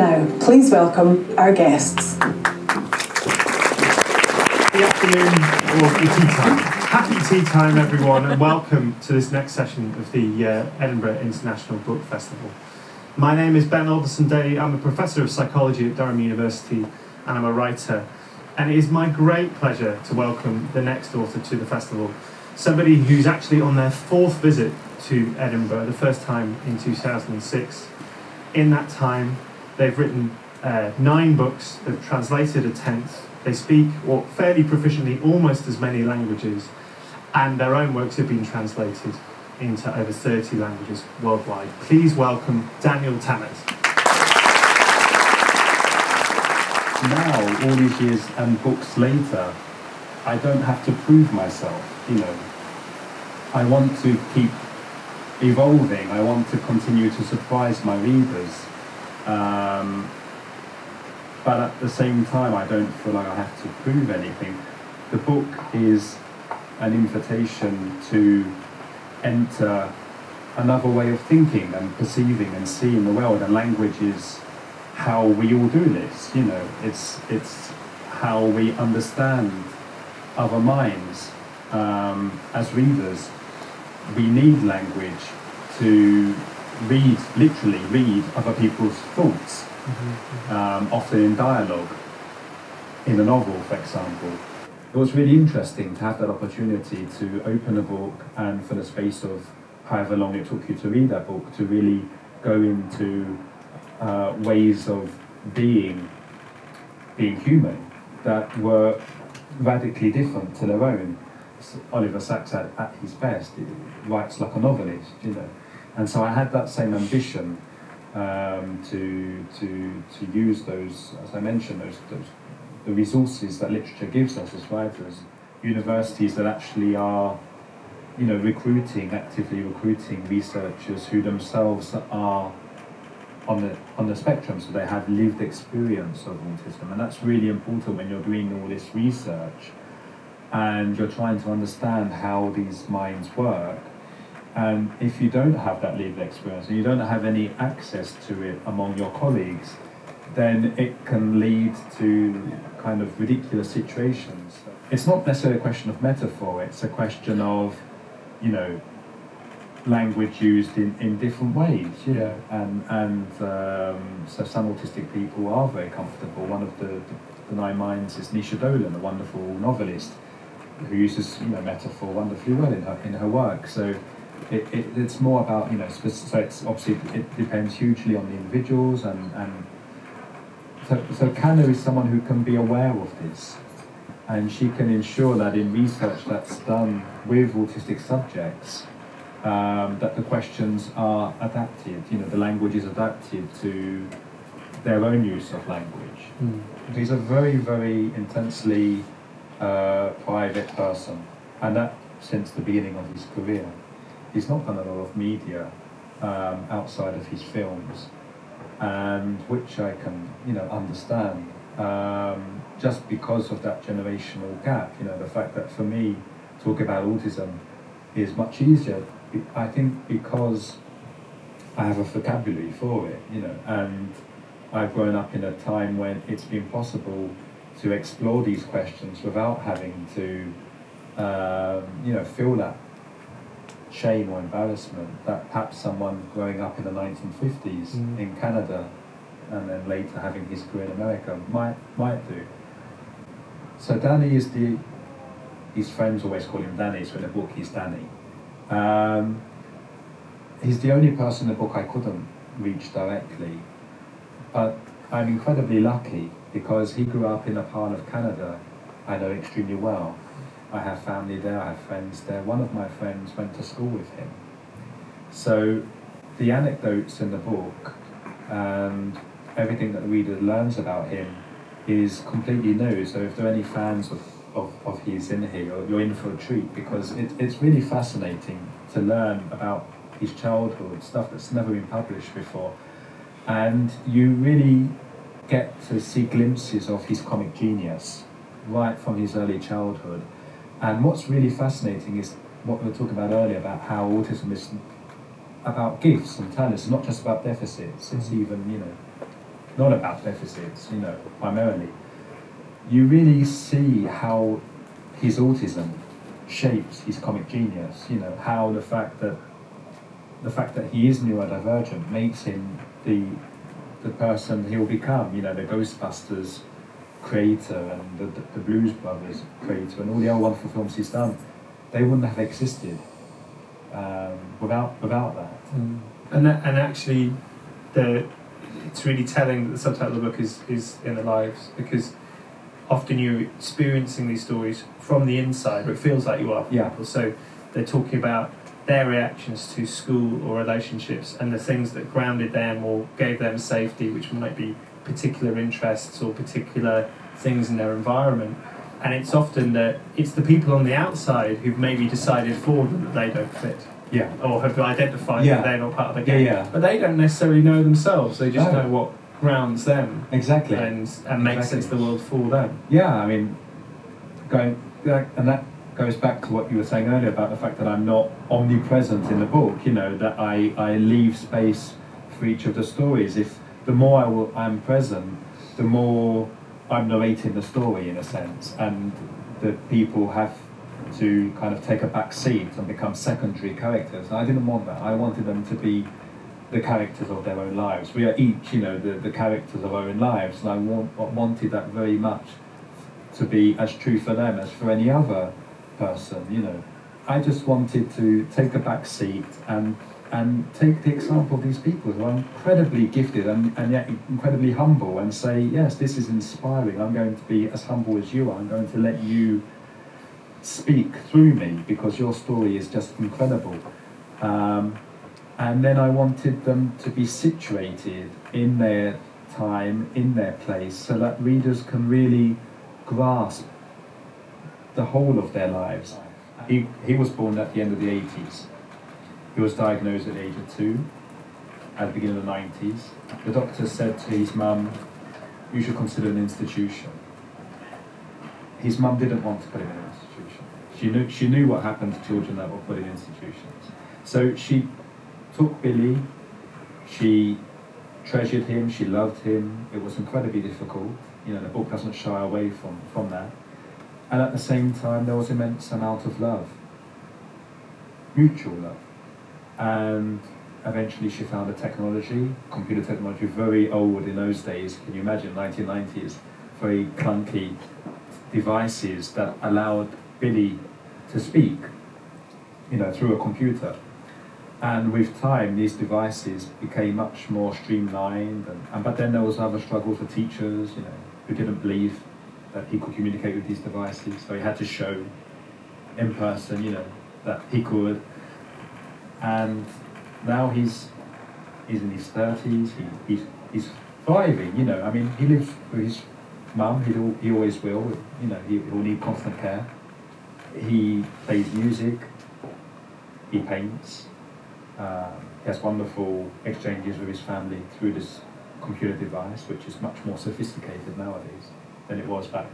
Now, please welcome our guests. Good afternoon, or tea time. Happy tea time, everyone, and welcome to this next session of the Edinburgh International Book Festival. My name is Ben Alderson-Day. I'm a professor of psychology at Durham University, and I'm a writer. And it is my great pleasure to welcome the next author to the festival, somebody who's actually on their fourth visit to Edinburgh, the first time in 2006. In that time, they've written 9 books, they've translated a 10th, they speak fairly proficiently almost as many languages, and their own works have been translated into over 30 languages worldwide. Please welcome Daniel Tammet. Now, all these years and books later, I don't have to prove myself, I want to keep evolving, I want to continue to surprise my readers. But at the same time, I don't feel like I have to prove anything. The book is an invitation to enter another way of thinking and perceiving and seeing the world, and language is how we all do this, it's how we understand other minds. As readers, we need language to literally read other people's thoughts, often in dialogue, in a novel, for example. It was really interesting to have that opportunity to open a book and for the space of however long it took you to read that book, to really go into ways of being human that were radically different to their own. Oliver Sacks at his best, he writes like a novelist, and so I had that same ambition to use those, as I mentioned, the resources that literature gives us as writers. Universities that actually are, actively recruiting researchers who themselves are on the spectrum, so they have lived experience of autism, and that's really important when you're doing all this research and you're trying to understand how these minds work. And if you don't have that lived experience and you don't have any access to it among your colleagues, then it can lead to kind of ridiculous situations. It's not necessarily a question of metaphor, it's a question of, language used in different ways, and so some autistic people are very comfortable. One of the 9 minds is Nisha Dolan, a wonderful novelist who uses metaphor wonderfully well in her work. So it's more about so it's obviously it depends hugely on the individuals, and so Kanna is someone who can be aware of this, and she can ensure that in research that's done with autistic subjects, that the questions are adapted, the language is adapted to their own use of language. He's a very, very intensely private person, and that since the beginning of his career. He's not done a lot of media outside of his films, and which I can understand, just because of that generational gap. The fact that for me, talking about autism is much easier, I think, because I have a vocabulary for it, and I've grown up in a time when it's been possible to explore these questions without having to, feel that shame or embarrassment that perhaps someone growing up in the 1950s in Canada and then later having his career in America might do. So Danny is his friends always call him Danny, so in the book he's Danny. He's the only person in the book I couldn't reach directly, but I'm incredibly lucky because he grew up in a part of Canada I know extremely well. I have family there, I have friends there. One of my friends went to school with him. So the anecdotes in the book and everything that the reader learns about him is completely new. So if there are any fans of his in here, you're in for a treat, because it's really fascinating to learn about his childhood, stuff that's never been published before. And you really get to see glimpses of his comic genius right from his early childhood. And what's really fascinating is what we were talking about earlier, about how autism is about gifts and talents. It's not just about deficits, it's even, not about deficits, primarily, you really see how his autism shapes his comic genius. How the fact that he is neurodivergent makes him the person he'll become. The Ghostbusters creator and the Blues Brothers creator and all the other wonderful films he's done, they wouldn't have existed without that. And actually, it's really telling that the subtitle of the book is in the lives, because often you're experiencing these stories from the inside, or it feels like you are for people. So they're talking about their reactions to school or relationships and the things that grounded them or gave them safety, which might be particular interests or particular things in their environment. And it's often that it's the people on the outside who've maybe decided for them that they don't fit. Yeah. Or have identified that they're not part of the game. Yeah. But they don't necessarily know themselves. They just know what grounds them. Exactly. And makes sense of the world for them. Yeah, I mean, and that goes back to what you were saying earlier about the fact that I'm not omnipresent in the book, that I leave space for each of the stories. If the more I'm present, the more I'm narrating the story, in a sense, and the people have to kind of take a back seat and become secondary characters. And I didn't want that. I wanted them to be the characters of their own lives. We are each, the characters of our own lives, and I wanted that very much to be as true for them as for any other person. I just wanted to take a back seat and take the example of these people who are incredibly gifted and yet incredibly humble, and say, yes, this is inspiring. I'm going to be as humble as you are. I'm going to let you speak through me because your story is just incredible. And then I wanted them to be situated in their time, in their place, so that readers can really grasp the whole of their lives. He was born at the end of the 80s. He was diagnosed at the age of 2, at the beginning of the 90s. The doctor said to his mum, you should consider an institution. His mum didn't want to put him in an institution. She knew what happened to children that were put in institutions. So she took Billy, she treasured him, she loved him. It was incredibly difficult. The book doesn't shy away from that. And at the same time, there was immense amount of love, mutual love. And eventually she found a technology, computer technology, very old in those days. Can you imagine, 1990s, very clunky devices that allowed Billy to speak, through a computer. And with time, these devices became much more streamlined. But then there was other struggles for teachers, who didn't believe that he could communicate with these devices. So he had to show in person, that he could. And now he's in his 30s. He's thriving. He lives with his mum. He always will. He will need constant care. He plays music. He paints. He has wonderful exchanges with his family through this computer device, which is much more sophisticated nowadays than it was back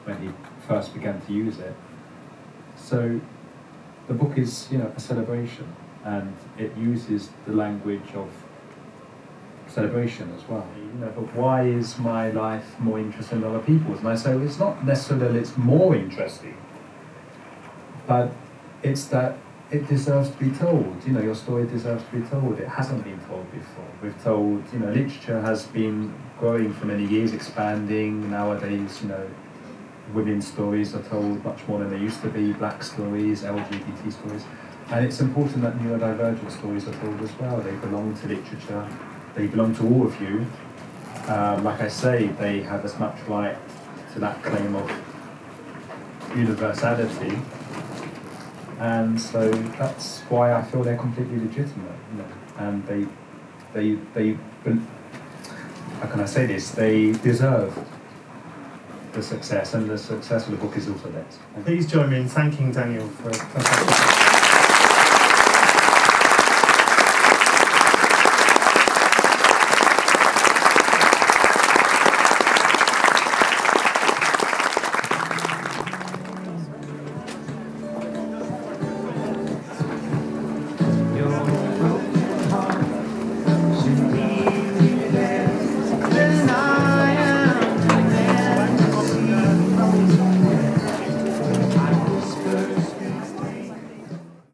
when he first began to use it. So the book is, a celebration, and it uses the language of celebration as well. But why is my life more interesting than other people's? And I say, well, it's not necessarily that it's more interesting, but it's that it deserves to be told. Your story deserves to be told. It hasn't been told before. We've told, literature has been growing for many years, expanding. Nowadays, women's stories are told much more than they used to be, black stories, LGBT stories. And it's important that neurodivergent stories are told as well. They belong to literature. They belong to all of you. Like I say, they have as much right to that claim of universality. And so that's why I feel they're completely legitimate, and they how can I say this? They deserve the success, and the success of the book is also theirs. Please join me in thanking Daniel for a fantastic